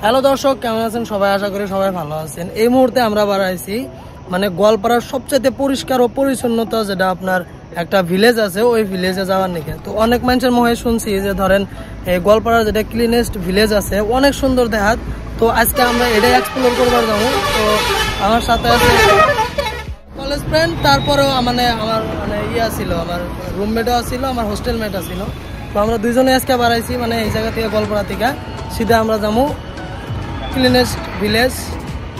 Hello দর্শক, কেমন আছেন সবাই? আশা করি সবাই ভালো আছেন। এই মুহূর্তে আমরা বাড়াইছি মানে গোয়ালপাড়ার সবচেয়ে পরিষ্কার ও পরিচ্ছন্নতা যেটা আপনার একটা ভিলেজ আছে, ওই ভিলেজে যাওয়ার নিকে। তো অনেক মানুষের মুখে শুনছি যে ধরেন এই গোয়ালপাড়ার যেটা ক্লিনেস্ট ভিলেজ আছে, অনেক সুন্দর দেখাত। তো আজকে আমরা এটাই এক্সপ্লোর করবার যাবো। তো আমার সাথে আছে কলেজ ফ্রেন্ড, তারপরেও মানে আমার ইয়া ছিল, আমার রুমমেটও ছিল, আমার হোস্টেল মেট ছিল। তো আমরা দুইজনে আজকে বাড়াইছি মানে এই জায়গা থেকে, গোয়ালপাড়া থেকে সিধা আমরা যাবো cleanest village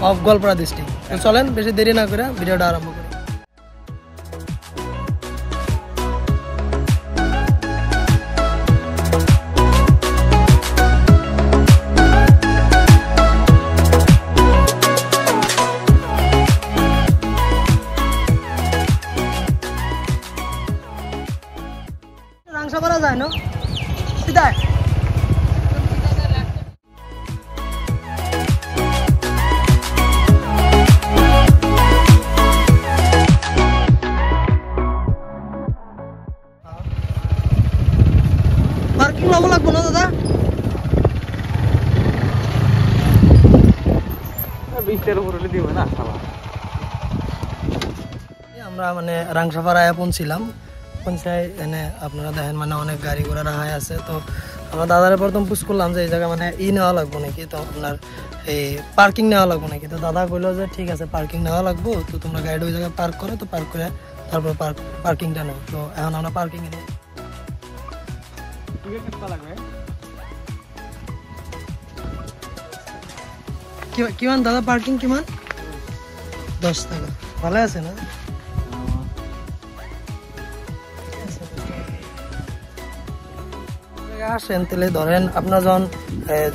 of Goalpara district. তো চলেন বেশি দেরি না করে ভিডিওটা আরম্ভ করি। রাংসাপাড়া যায় না সিধা পার্কিং লব লাগবো না দাদা? 20টার উপর হলে দিব না। আমরা মানে রাংসাপাড়ায় পৌঁছিলাম। পৌঁছায় এনে আপনারা দেখেন মানে অনেক গাড়ি ঘোড়া রাখাই আছে। তো আমরা দাদারে প্রথম পুষ করলাম যে এই জায়গা মানে নেওয়া লাগবো নাকি, তো আপনার এই পার্কিং নেওয়া লাগবো নাকি। তো দাদা কইলো যে ঠিক আছে পার্কিং নেওয়া লাগবো, তো তোমরা গাড়ি ওই জায়গায় পার্ক করো, তো পার্ক করে তারপর পার্কিংটা নেই। তো এখন আমরা পার্কিং এ নেই। কিমান দাদা পার্কিং কিমান? 10 টাকা। ভালো আছে না? আসেন তাহলে ধরেন আপনার যখন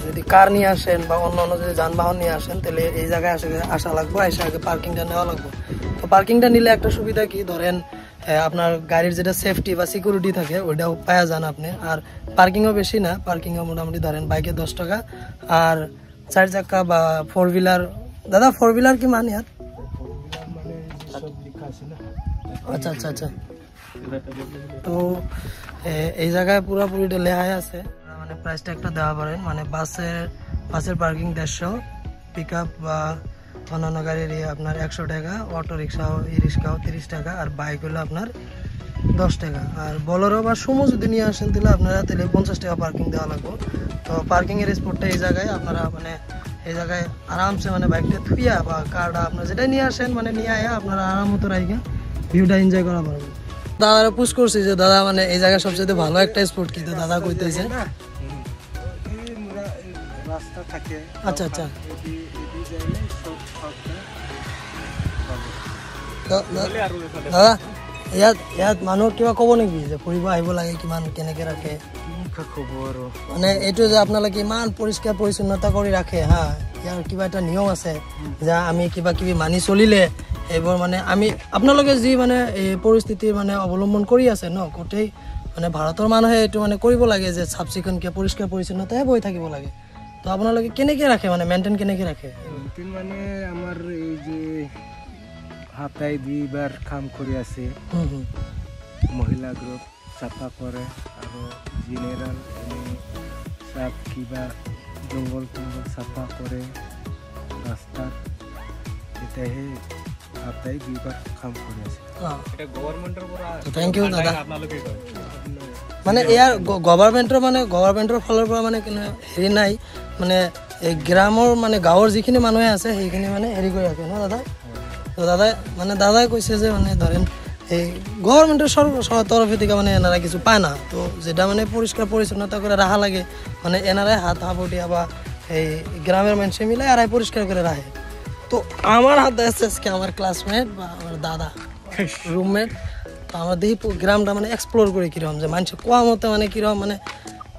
যদি কার নিয়ে আসেন বা অন্য অন্য যদি যানবাহন নিয়ে আসেন, তাহলে এই জায়গায় আসা লাগবো, এসে আগে পার্কিংটা নেওয়া লাগবে। তো পার্কিংটা নিলে একটা সুবিধা কি, ধরেন আপনার গাড়ির যেটা সেফটি বা সিকিউরিটি থাকে ওইটাও পাওয়া যান আপনি। আর পার্কিংও বেশি না, পার্কিংও মোটামুটি ধরেন বাইকে 10 টাকা, আর 4 চাকা বা 4 হুইলার। দাদা 4 হুইলার কি মানে? আচ্ছা আচ্ছা আচ্ছা। তো এই জায়গায় পুরোপুরিটা লেখাই আছে, মানে প্রাইসটা একটা দেওয়া পারেন। মানে বাসের পার্কিং 150, পিক আপ বা অন্যান্য গাড়ির আপনার 100 টাকা, অটো রিক্সাও ই রিক্সাও 30 টাকা, আর বাইক হলো আপনার 10 টাকা। আর বোলেরো বা সুমো যদি নিয়ে আসেন তাহলে আপনারা 50 টাকা পার্কিং দেওয়া লাগবে। তো পার্কিং এর স্পটটা এই জায়গায়, আপনারা মানে এই জায়গায় আরামসে মানে বাইকটা থুইয়া বা কারটা আপনারা যেটা নিয়ে আসেন মানে নিয়ে আয়া আপনারা আরাম মতো রাইখা ভিউটা এনজয় করা পারবেন। দাদারা পুশ করছি যে দাদা মানে এই জায়গায় সবচেয়ে ভালো একটা স্পট কি, তো দাদা কইতেছে রাস্তা থাকে। আচ্ছা আচ্ছা। দাদা ইয়াত মানুহ কিবা কব নেকি যে ফুৰিব আহিব লাগে, কিমান কেনেকে ৰাখে খবৰ? মানে এইটো যে আপোনালোকে ইমান পৰিষ্কাৰ পৰিচ্ছন্নতা কৰি ৰাখে, হা, ইয়াৰ কিবা এটা নিয়ম আছে যে আমি কিবা কিবি মানি চলিলে এইবোৰ মানে আমি আপোনালোকে যি মানে এই পৰিস্থিতিৰ মানে অৱলম্বন কৰি আছে ন, গোটেই মানে ভাৰতৰ মানুহে এইটো মানে কৰিব লাগে যে চাফ চিকুণকে পৰিষ্কাৰ পৰিচ্ছন্নতাহে বহি থাকিব লাগে। তো আপোনালোকে কেনেকে ৰাখে, মানে মেইনটেইন কেনেকে ৰাখে? মানে আমাৰ এই যে হাতাই দুইবাৰ কাম কৰি আছে, মহিলা গ্ৰুপ চাফা কৰে আৰু জেনেৰেল চাফ কিবা জংঘল টংঘল চাফা কৰে ৰাস্তাত, এতিয়াহে হাতাই দুইবাৰ কাম কৰি আছে। থেংক ইউ দাদা। মানে ইয়াৰ গভৰ্ণমেণ্টৰ ফালৰ পৰা মানে হেৰি নাই, মানে এই গ্ৰামৰ মানে গাঁৱৰ যিখিনি মানুহে আছে সেইখিনি মানে হেৰি কৰি ৰাখে ন দাদা? তো দাদাই কৈছে যে মানে ধরেন এই গভর্নমেন্টের তরফে থেকে মানে এনারা কিছু পায় না, তো যেটা মানে পরিষ্কার পরিচ্ছন্নতা করে রাখা লাগে মানে এনারাই হাত হাপটিয়া বা এই গ্রামের মানুষে মিলে এরাই পরিষ্কার করে রাখে। তো আমার হাতে আছে আজকে আমার ক্লাসমেট বা আমার দাদা রুমমেট। তো আমরা দেখি গ্রামটা মানে এক্সপ্লোর করি কীরকম, যে মানুষ কোয়া মতো মানে কীরকম মানে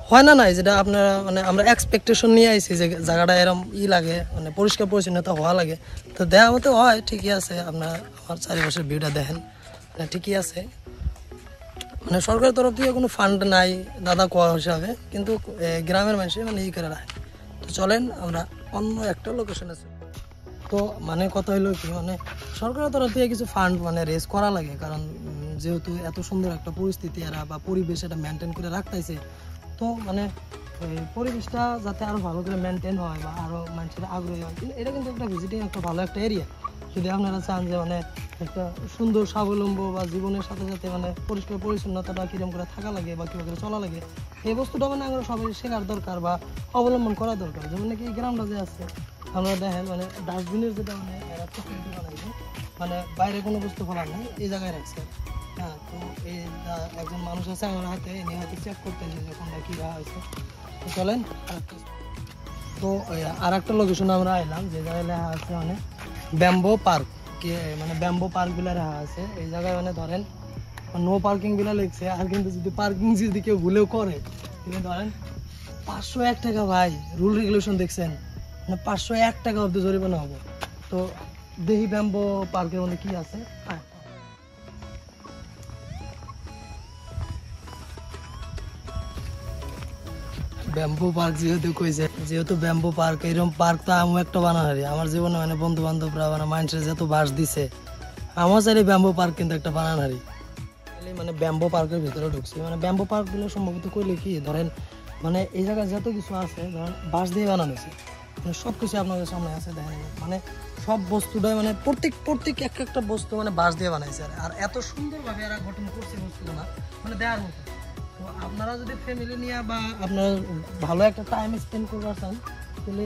হয় না নাই, যেটা আপনারা মানে আমরা এক্সপেকটেশন নিয়ে আইছি যে জায়গাটা এরকম লাগে মানে পরিষ্কার পরিচ্ছন্নতা হওয়া লাগে। তো দেখা মতো হয়, ঠিকই আছে। আপনার আমার চারিপাশের ভিউটা দেখেন, ঠিকই আছে। মানে সরকারের তরফ থেকে কোনো ফান্ড নাই দাদা কোয়া হিসাবে, কিন্তু গ্রামের মানুষে মানে ই করে রাখে। তো চলেন আমরা অন্য একটা লোকেশন আছে। তো মানে কথা হইলো কি, মানে সরকারের তরফ থেকে কিছু ফান্ড মানে রেজ করা লাগে, কারণ যেহেতু এত সুন্দর একটা পরিস্থিতি এরা বা পরিবেশ এটা মেনটেন করে রাখতেছে, তো মানে এই পরিবেশটা যাতে আরো ভালো করে মেনটেন হয় বা আরো মানুষের আগ্রহী হয়, কিন্তু এটা কিন্তু একটা ভিজিটিং একটা ভালো একটা এরিয়া। যদি আপনারা চান যে মানে একটা সুন্দর স্বাবলম্ব বা জীবনের সাথে সাথে মানে পরিষ্কার পরিচ্ছন্নতাটা কিরকম করে থাকা লাগে বা কীভাবে করে চলা লাগে, এই বস্তুটা মানে আমরা সবাই শেখার দরকার বা অবলম্বন করা দরকার। যেমন নাকি এই গ্রামটা যে আছে আপনারা দেখেন মানে ডাস্টবিনের যেটা মানে এরা ফেসিলিটি বানাইছে, মানে বাইরে কোনো বস্তু ফেলার নেই, এই জায়গায় রাখছে। হ্যাঁ, তো এই একজন মানুষ আছে আমার হাতে, এনে হয়তো চেক করতেছে যে কোনটা কী রাখা হয়েছে। তো চলেন তো আর একটা লোকেশনে আমরা আইলাম, যে জায়গায় লেখা আছে মানে ব্যাম্বো পার্ক, মানে ব্যাম্বো পার্ক গুলা রাখা আছে এই জায়গায়। মানে ধরেন নো পার্কিং গুলা লিখছে, আর কিন্তু যদি পার্কিং যদি কেউ ভুলেও করে কিন্তু ধরেন 501 টাকা। ভাই রুল রেগুলেশন দেখছেন, মানে 501 টাকা অব্দি জরিমানা হবে। তো দেখি ব্যাম্বো পার্কের মধ্যে কি আছে। ব্যাম্বো পার্ক যেহেতু কইছে, যেহেতু ব্যাম্বো পার্ক, এরকম পার্ক তো আমি একটা বানাহারি আমার জীবনে, মানে বন্ধু বান্ধবরা মানে মানুষের যেহেতু বাস দিছে, আমার চাইলে ব্যাম্বো পার্ক কিন্তু একটা বানাহারি। মানে ব্যাম্বো পার্কের ভিতরে ঢুকছি, মানে ব্যাম্বো পার্ক গুলো সম্ভবত কইলে কি ধরেন মানে এই জায়গায় যত কিছু আছে ধরেন বাঁশ দিয়ে বানানো হয়েছে, মানে সব কিছু আপনাদের সামনে আছে দেখেন, মানে সব বস্তুটাই মানে প্রত্যেক একটা বস্তু মানে বাঁশ দিয়ে বানাইছে। আর এত সুন্দরভাবে এরা গঠন করছে বস্তুগুলো মানে দেওয়ার মতো। তো আপনারা যদি ফ্যামিলি নিয়ে বা আপনারা ভালো একটা টাইম স্পেন্ড করতে চান তাহলে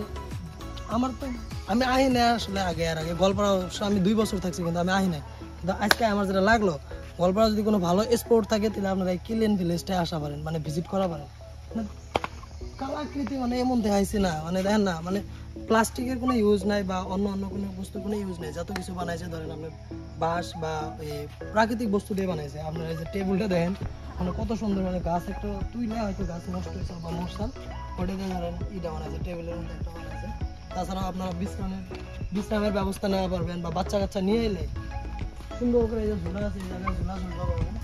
আমার তো আমি আহি না আসলে আগে গোয়ালপাড়া আমি 2 বছর থাকছি কিন্তু আমি আহি নাই, কিন্তু আজকে আমার যেটা লাগলো গোয়ালপাড়া যদি কোনো ভালো স্পোর্ট থাকে তাহলে আপনারা এই কিলেন ভিলেজটায় আসা পারেন, মানে ভিজিট করা পারেন। মানে কালাকৃতি মানে এমন দেখাইছে না, মানে দেখেন না মানে প্লাস্টিকের কোনো ইউজ নাই বা অন্য কোনো বস্তুর কোনো ইউজ নাই, যত কিছু বানাইছে ধরেন আপনার বাঁশ বা এই প্রাকৃতিক বস্তু দিয়ে বানাইছে। আপনার এই যে টেবিলটা দেখেন মানে কত সুন্দর, মানে গাছ একটা তুইলে হয়তো গাছ নষ্ট হয়েছে বা মশাল ওটাকে ধরেন ইটা বানাইছে, টেবিলের মধ্যে একটা বানাইছে। তাছাড়াও আপনারা বিশ্রামের ব্যবস্থা নেওয়া পারবেন বা বাচ্চা কাচ্চা নিয়ে এলে সুন্দর করে এই যে ঝোলা আছে এই জায়গায় ঝোলা ঝুলতে পারবেন।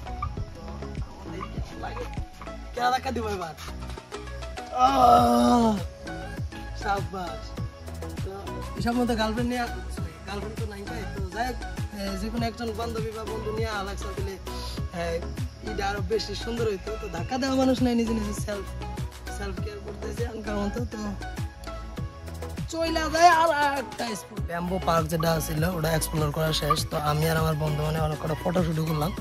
কেনা দেখা দিব এবার সাবাস। তো এসব মধ্যে গার্লফ্রেন্ড তো নাই ভাই, তো যাই যে কোনো একজন বান্ধবী বা বন্ধু নিয়ে আলাদা দিলে এটা আরো বেশি সুন্দর হইতো। তো ধাক্কা দেওয়া মানুষ নাই, নিজে সেলফ কেয়ার করতেছে আনকার মতো। তো চইলা যায় আর একটা ব্যাম্বো পার্ক যেটা ছিল ওটা এক্সপ্লোর করা শেষ। তো আমি আর আমার বন্ধু মানে অনেক কটা ফটোশুট করলাম।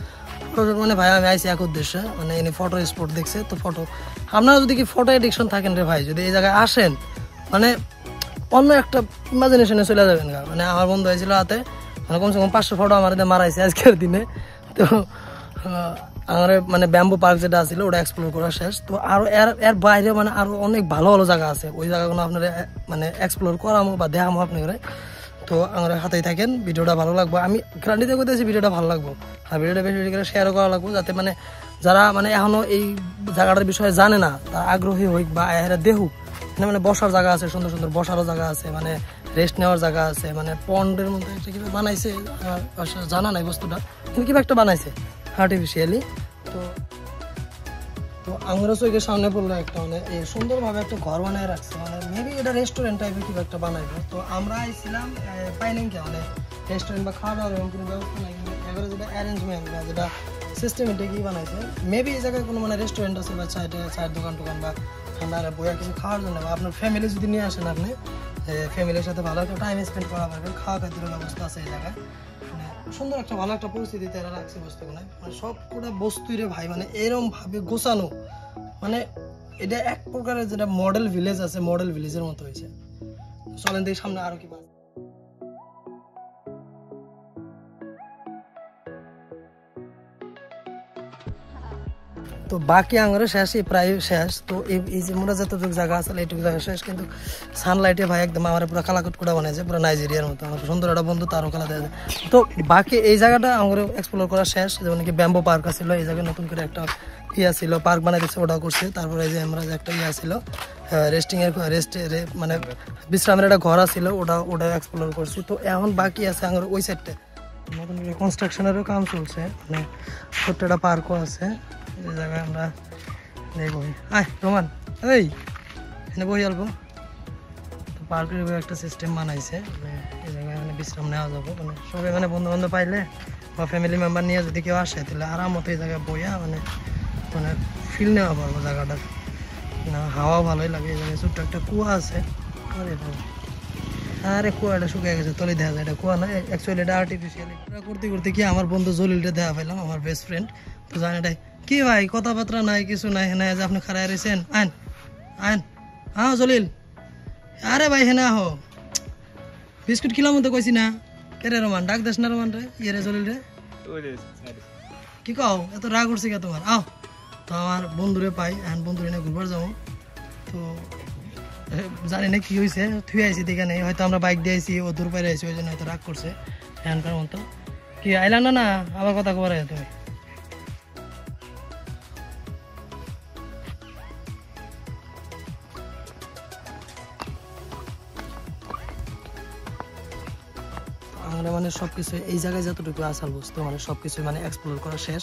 ফটোশুট মানে ভাই আমি আইসি এক উদ্দেশ্যে, মানে এনে ফটো স্পট দেখছে। তো ফটো আপনারা যদি কি ফটো এডিকশন থাকেন রে ভাই, যদি এই জায়গায় আসেন মানে অন্য একটা ইমাজিনেশনে চলে যাবেন। মানে আমার বন্ধু হয়েছিল হাতে মানে কমসে কম 500 ফটো আমার মারাইছে আজকের দিনে। তো আমার মানে ব্যাম্বো পার্ক যেটা ছিল ওটা এক্সপ্লোর করা শেষ। তো আরো এর বাইরে মানে আরো অনেক ভালো ভালো জায়গা আছে, ওই জায়গাগুলো আপনারা মানে এক্সপ্লোর করামো বা দেখামো আপনারা। তো আমার হাতেই থাকেন, ভিডিওটা ভালো লাগবে, আমি গ্যারান্টিতে করতেছি ভিডিওটা ভালো লাগবে। আর ভিডিওটা বেশি বেশি করে শেয়ারও করা লাগবে, যাতে মানে যারা মানে এখনো এই জায়গাটার বিষয়ে জানে না তারা আগ্রহী হোক বা এরা দেখুক। মানে বসার জায়গা আছে, সুন্দর সুন্দর বসারও জায়গা আছে, মানে রেস্ট নেওয়ার জায়গা আছে, মানে পন্ডের মধ্যে একটা কিভাবে বানাইছে জানা নাই বস্তুটা, কিন্তু কিভাবে একটা বানাইছে আর্টিফিশিয়ালি। তো আঙুরের চোখের সামনে পড়লো একটা মানে এই সুন্দরভাবে একটা ঘর বানায় রাখছে, মানে মেবি এটা রেস্টুরেন্ট টাইপের কিভাবে একটা বানাইবো। তো আমরা আইছিলাম পাইনি কে মানে রেস্টুরেন্ট বা খাওয়া দাওয়ার এরকম কোনো ব্যবস্থা নাই, কিন্তু এবারে যেটা অ্যারেঞ্জমেন্ট বা যেটা সিস্টেম এটা কি বানাইছে, মেবি এই জায়গায় কোনো মানে রেস্টুরেন্ট আছে বা চায়ের দোকান বা ঠান্ডা বইয়া কিছু খাওয়ার জন্য, বা আপনার ফ্যামিলি যদি নিয়ে আসেন আপনি ফ্যামিলির সাথে ভালো একটা টাইম স্পেন্ড করা পারবেন। খাওয়া খাদ্যের ব্যবস্থা আছে এই জায়গায়, মানে সুন্দর একটা ভালো একটা পরিস্থিতিতে এরা রাখছে বস্তুগুলো। মানে সব কটা বস্তুই রে ভাই মানে এরকম ভাবে গোছানো, মানে এটা এক প্রকারের যেটা মডেল ভিলেজ আছে, মডেল ভিলেজের মতো হয়েছে। চলেন দেখি সামনে আরো কি। তো বাকি আঙুরে শেষই প্রায় শেষ। তো এই যে মোটা যতটুকু জায়গা আসলে এইটুকু জায়গা শেষ, কিন্তু সানলাইটে ভাই একদম আমার পুরো কালাকুটকুটা বানাইছে, পুরো নাইজেরিয়ার মতো। আমার সুন্দর একটা বন্ধু তারও খেলা দেওয়া যায়। তো বাকি এই জায়গাটা আঙুরে এক্সপ্লোর করা শেষ। যেমন কি ব্যাম্বো পার্ক আছিল, এই জায়গায় নতুন করে একটা ছিল পার্ক বানাই দিচ্ছে, ওটাও করছে। তারপরে এই যে আমরা যে একটা ছিল মানে বিশ্রামের একটা ঘর আছিল, ওটা এক্সপ্লোর করছি। তো এখন বাকি আছে আঙুরে ওই সাইডটা নতুন করে কনস্ট্রাকশনেরও কাম চলছে, মানে ছোট্ট একটা পার্কও আছে। এই জায়গায় আমরা বহি রোমান এই এখানে বহি অল্প। তো পার্কের একটা সিস্টেম বানাইছে, মানে এই জায়গায় মানে বিশ্রাম নেওয়া যাবো, মানে সবাই মানে বন্ধু বান্ধব পাইলে বা ফ্যামিলি মেম্বার নিয়ে যদি কেউ আসে তাহলে আরাম মতো এই জায়গায় বইয়া মানে ফিল নেওয়া পারবো জায়গাটা। না হাওয়া ভালোই লাগে। এই জায়গায় ছোট্ট একটা কুয়া আছে। আরে কুয়াটা শুকিয়ে গেছে, তলে দেখা যায় এটা কুয়া না, অ্যাকচুয়ালি এটা আর্টিফিশিয়াল। এটা করতে করতে কি আমার বন্ধু জলিলটা দেখা পেলাম, আমার বেস্ট ফ্রেন্ড। তো জানি এটাই কি ভাই, কথাবার্তা নাই, কিছু নাই। হ্যাঁ যে আপনি খারাই রয়েছেন, আইন আইন। হ্যাঁ জলিল, আরে ভাই হেনা হো বিস্কুট খিলাম তো কইছি না। কে রে রোমান, ডাক দেশ না রোমান রে, ইয়ে রে জলিল রে, কি কও এত রাগ উঠছে কে তোমার? আও তো আমার বন্ধুরে পাই, এখন বন্ধুরে নিয়ে ঘুরবার যাবো। তো জানি না কি হয়েছে, থুয়ে আইসি দেখে নেই, হয়তো আমরা বাইক দিয়ে আইসি, ও দূর পাইরে আইসি, ওই জন্য হয়তো রাগ করছে এখানকার মতো। কি আইলা না? না আবার কথা কবার তুমি? আমরা মানে সবকিছু এই জায়গায় যতটুকু আসার বস্তু মানে সবকিছু মানে এক্সপ্লোর করা শেষ।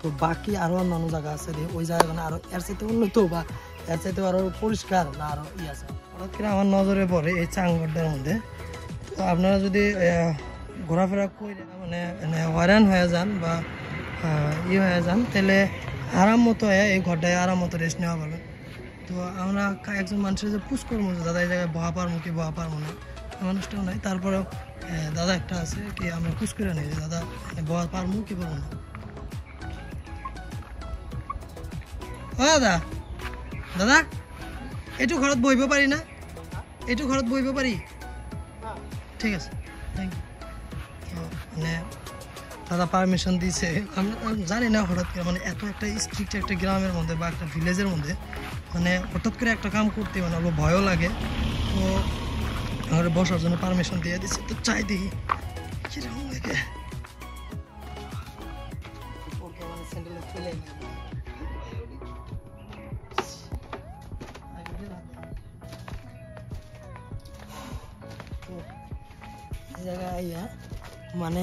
তো বাকি আরো অন্যান্য জায়গা আছে, ওই জায়গা মানে আরো এর চাইতে উন্নত বা এর চাইতে আরো পরিষ্কার না আরো আছে। হঠাৎ করে আমার নজরে পড়ে এই চাংগড়টার মধ্যে। তো আপনারা যদি ঘোরাফেরা করে মানে হয়রান হয়ে যান বা হয়ে যান, তাহলে আরাম মতো এই ঘরটায় আরাম মতো রেস্ট নেওয়া পারবেন। তো আমরা একজন মানুষের যে পুষ করবো যে দাদা এই জায়গায় বহা পারবো কি বহা পারবো না, মানুষটাও নাই। তারপরেও দাদা একটা আছে কি আমরা পুষ করে নিই যে দাদা বহা পারবো কি পারবো না। দাদা দাদা একটু ঘরত বইব পারি না? একটু ঘরত বইব পারি? ঠিক আছে, থ্যাংক ইউ। মানে দাদা পারমিশন দিয়েছে। আমি জানি না হঠাৎ করে মানে এত একটা স্ট্রিক্ট একটা গ্রামের মধ্যে বা একটা ভিলেজের মধ্যে মানে হঠাৎ করে একটা কাম করতে মানে অল্প ভয়ও লাগে। তো আমার বসার জন্য পারমিশন দিয়ে দিচ্ছে। তো চাই দেখি কিরকম লাগে। জায়গায় আইয়া মানে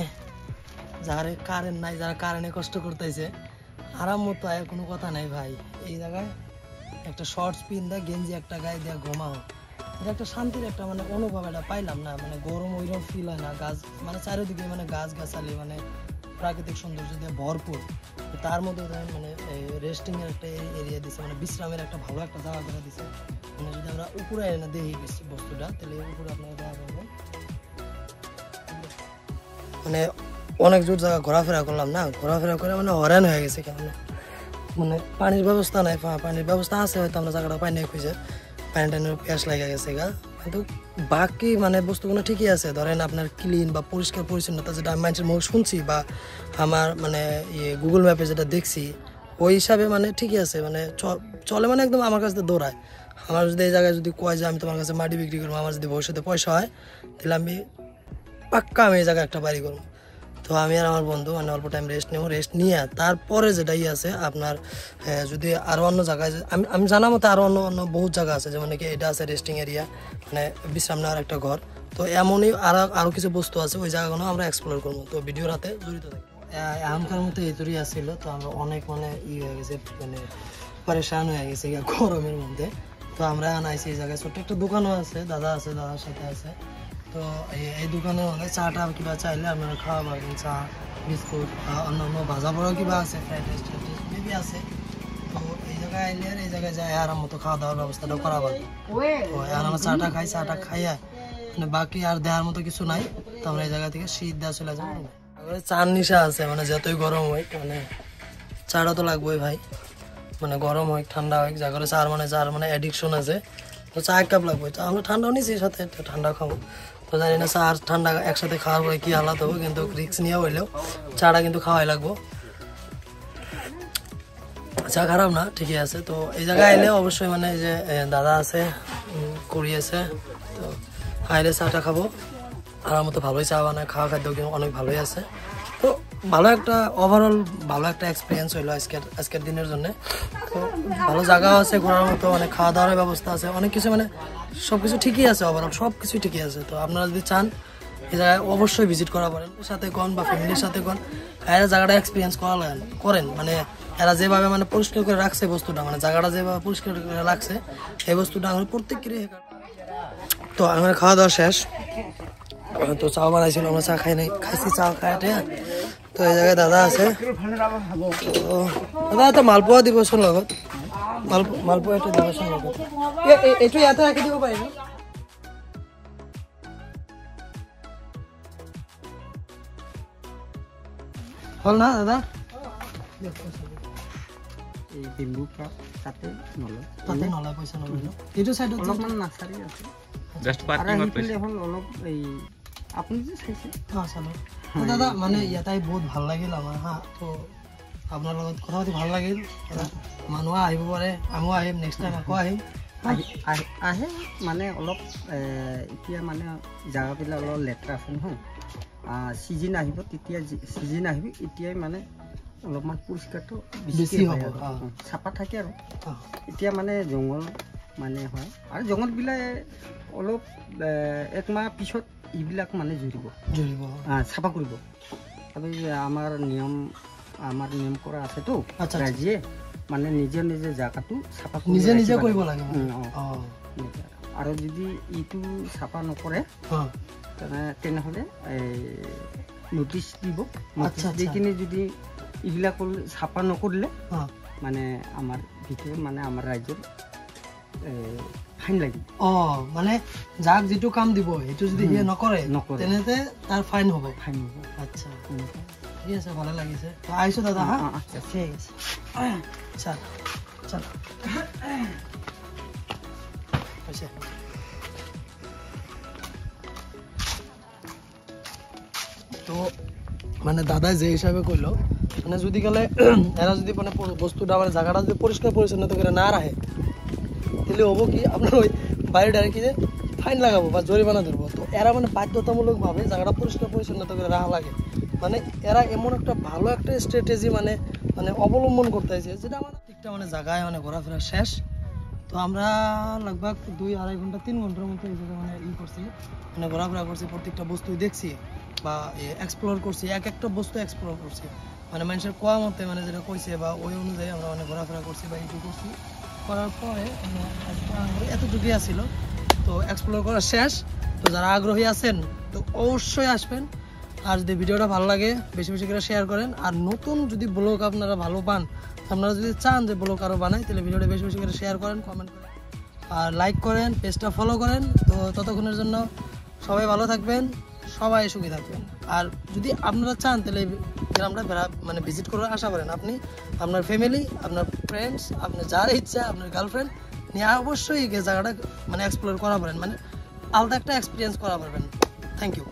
যারা কারেন্ট নাই, যারা কারেন্টে কষ্ট করতেছে আরাম মতো আয়, কোনো কথা নাই ভাই। এই জায়গায় একটা শর্টস পিন্দা গেঞ্জি একটা গায়ে দেওয়া ঘুমাও, এটা একটা শান্তির একটা মানে অনুভব এটা পাইলাম না। মানে গরম ওইরকম ফিল হয় না, গাছ মানে চারিদিকে মানে গাছ গাছালি মানে প্রাকৃতিক সৌন্দর্য দিয়ে ভরপুর। তার মধ্যে মানে রেস্টিং এর একটা এরিয়া দিছে, মানে বিশ্রামের একটা ভালো একটা জায়গা করে দিছে। মানে যদি আমরা উপরে এনে দেখি বস্তুটা, তাহলে উপরে আপনারা দেখা পাবেন। মানে অনেক জোর জায়গা ঘোরাফেরা করলাম না, ঘোরাফেরা করে মানে হয়রান হয়ে গেছে। কেন মানে পানির ব্যবস্থা নাই, পানির ব্যবস্থা আছে হয়তো আমরা জায়গাটা পাই নাই খুঁজে, পানি টানির প্যাস লেগে গেছে গা। কিন্তু বাকি মানে বস্তুগুলো ঠিকই আছে। ধরেন আপনার ক্লিন বা পরিষ্কার পরিচ্ছন্নতা যেটা আমি মানুষের মুখ শুনছি বা আমার মানে গুগল ম্যাপে যেটা দেখছি ওই হিসাবে মানে ঠিকই আছে। মানে চলে মানে একদম আমার কাছে দৌড়ায়। আমার যদি এই জায়গায় যদি কয় যে আমি তোমার কাছে মাটি বিক্রি করবো, আমার যদি ভবিষ্যতে পয়সা হয় তাহলে আমি পাক্কা আমি এই জায়গায় একটা বাড়ি করবো। তো আমি আর আমার বন্ধু মানে অল্প টাইম রেস্ট নেবো, রেস্ট নিয়ে তারপরে যেটাই আছে আপনার যদি আরও অন্য জায়গায় আমি জানা মতো আরও অন্য বহুত জায়গা আছে, যেমন কি এটা আছে রেস্টিং এরিয়া মানে বিশ্রাম নেওয়ার একটা ঘর। তো এমনই আরও কিছু বস্তু আছে, ওই জায়গাগুলো আমরা এক্সপ্লোর করবো। তো ভিডিওর হাতে জড়িত থাকি। এখনকার মতো এতই আসছিল। তো আমরা অনেক মানে হয়ে গেছে, মানে পরেশান হয়ে গেছে গরমের মধ্যে। তো আমরা আনাইছি এই জায়গায় ছোট্ট একটা দোকানও আছে, দাদা আছে, দাদার সাথে আছে। তো এই দোকানে অনেক চাটা কিবা চাইলে আপনারা খাওয়া পারবেন, চা বিস্কুট অন্যান্য ভাজা পড়াও কিবা আছে, ফ্রাইড রাইস বেবি আছে। তো এই জায়গায় আইলে আর এই জায়গায় যায় আরাম মতো খাওয়া দাওয়ার ব্যবস্থাটাও করা পারবে। তো এখন আমরা চাটা খাই, চাটা খাইয়া মানে বাকি আর দেওয়ার মতো কিছু নাই। তো আমরা এই জায়গা থেকে শীত দেওয়া চলে যাবো। চার নিশা আছে, মানে যতই গরম হয় মানে চাটা তো লাগবেই ভাই। মানে গরম হয় ঠান্ডা হয়, যা করে চার মানে অ্যাডিকশন আছে। তো চা এক কাপ লাগবে। তো আমরা ঠান্ডাও নিচ্ছি সাথে, ঠান্ডা খাবো। তো জানি না চা আর ঠান্ডা একসাথে খাওয়ার পরে কি হালাত হবো, কিন্তু রিক্স নিয়ে হইলেও চাটা কিন্তু খাওয়াই লাগবো। চা খারাপ না, ঠিকই আছে। তো এই জায়গায় আইলে অবশ্যই মানে যে দাদা আছে করি আছে, তো আইলে চাটা খাবো। আর মতো ভালোই চা বানায়, খাওয়া খাদ্য কিন্তু অনেক ভালোই আছে। তো ভালো একটা ওভারঅল ভালো একটা এক্সপিরিয়েন্স হইলো আজকের দিনের জন্য। তো ভালো জায়গাও আছে ঘোরার মতো, অনেক খাওয়া দাওয়ার ব্যবস্থা আছে, অনেক কিছু মানে সব কিছু ঠিকই আছে, ওভারঅল সব কিছুই ঠিকই আছে। তো আপনারা যদি চান এই জায়গায় অবশ্যই ভিজিট করা পারেন, সাথে কোন বা ফ্যামিলির সাথে কোন, এরা জায়গাটা এক্সপিরিয়েন্স করেন। মানে এরা যেভাবে মানে পরিষ্কার করে রাখছে বস্তুটা, মানে জায়গাটা যেভাবে পরিষ্কার করে রাখছে এই বস্তুটা আমরা প্রত্যেকেরই। তো আমার খাওয়া দাওয়া শেষ, তো চা বানাইছিল, আমরা চা খাইছি চা খাইতে। তো এই জায়গায় দাদা আছে, তো দাদা তো মালপোয়া দিব শোন লগত মালপোৱা এটা দিবচোন লগত এইটো ইয়াতে ৰাখি দিব পাৰিব হল না দাদা এই বিন্দু তাতে নলয় পইচা নলয় এইটো সাইডত অলপমান নাচাৰি আছে জাস্ট পার্কিংত পাইছে এখন অলপ এই আপুনি যে চাইছে চালো দাদা মানে ইয়াতে বহুত ভাল লাগিল আমাৰ হা তো আপোনাৰ লগত কথা পাতি ভাল লাগিল মানুহ আহিব পাৰে আমিও আহিম নেক্সট টাইম আকৌ আহিম আহে মানে অলপ এতিয়া মানে জাগাবিলাক অলপ লেতেৰা আছে নহয় সিজন আহিব তেতিয়া সিজন আহিব এতিয়াই মানে অলপমান পৰিষ্কাৰটো বেছি হ'ব চাফা থাকে আৰু এতিয়া মানে জংঘল মানে হয় আৰু জংঘলবিলাক অলপ একমাহ পিছত এইবিলাক মানে জুৰিব চাফা কৰিব আৰু আমাৰ নিয়ম কৰা আছেতো ৰাইজে মানে নিজে নিজে জাগাটো চাফা নিজে কৰিব লাগে আৰু যদি এইটো চাফা নকৰে তেনেহ'লে নটিচ দিব নটিচ দি কিনে যদি এইবিলাক চাফা নকৰিলে মানে আমাৰ ভিতৰত মানে আমাৰ ৰাইজৰ ফাইন লাগিব মানে যাক যিটো কাম দিব সেইটো যদি সিয়ে নকৰে তেনেতে তাৰ ফাইন হ'ব আচ্ছা ঠিক আছে ভালে লাগিছে আহিছোঁ দাদা হা আচ্ছা ঠিক আছে চল চল হৈছে তো মানে দাদাই যে হিসাবে কইলো মানে যদি গেলে এরা যদি মানে বস্তুটা মানে জায়গাটা যদি পরিষ্কার পরিচ্ছন্ন করে না রাখে তাহলে হবো কি আপনার ওই বাইরে ডাইরেক্ট যে ফাইন লাগাবো বা জরিমানা ধরবো তো এরা মানে বাধ্যতামূলকভাবে জায়গাটা পরিষ্কার পরিচ্ছন্নতা করে রাখা লাগে মানে এরা এমন একটা ভালো একটা স্ট্র্যাটেজি মানে মানে অবলম্বন করতেছে যেটা আমার ঠিকটা মানে জায়গায় মানে ঘোরাফেরা শেষ তো আমরা লগভগ 2-2.5 ঘন্টা 3 ঘন্টার মতো এই জায়গায় মানে করছি মানে ঘোরাফেরা করছি প্রত্যেকটা বস্তু দেখছি বা এক্সপ্লোর করছি একটা বস্তু এক্সপ্লোর করছি মানে মানুষের কোয়া মতে মানে যেটা কইছে বা ওই অনুযায়ী আমরা মানে ঘোরাফেরা করছি বা এইটুকু করছি করার পরে এতটুকুই আসছিল তো এক্সপ্লোর করা শেষ তো যারা আগ্রহী আছেন তো অবশ্যই আসবেন আর যদি ভিডিওটা ভালো লাগে বেশি বেশি করে শেয়ার করেন আর নতুন যদি ব্লগ আপনারা ভালো পান আপনারা যদি চান যে ব্লগ আরও বানাই তাহলে ভিডিওটা বেশি বেশি করে শেয়ার করেন কমেন্ট করেন আর লাইক করেন পেজটা ফলো করেন তো ততক্ষণের জন্য সবাই ভালো থাকবেন সবাই সুখী থাকবেন আর যদি আপনারা চান তাহলে গ্রামটা মানে ভিজিট করার আশা করেন আপনি আপনার ফ্যামিলি আপনার ফ্রেন্ডস আপনার যার ইচ্ছা আপনার গার্লফ্রেন্ড নিয়ে অবশ্যই জায়গাটা মানে এক্সপ্লোর করা পারেন মানে আলাদা একটা এক্সপিরিয়েন্স করা পারবেন থ্যাংক ইউ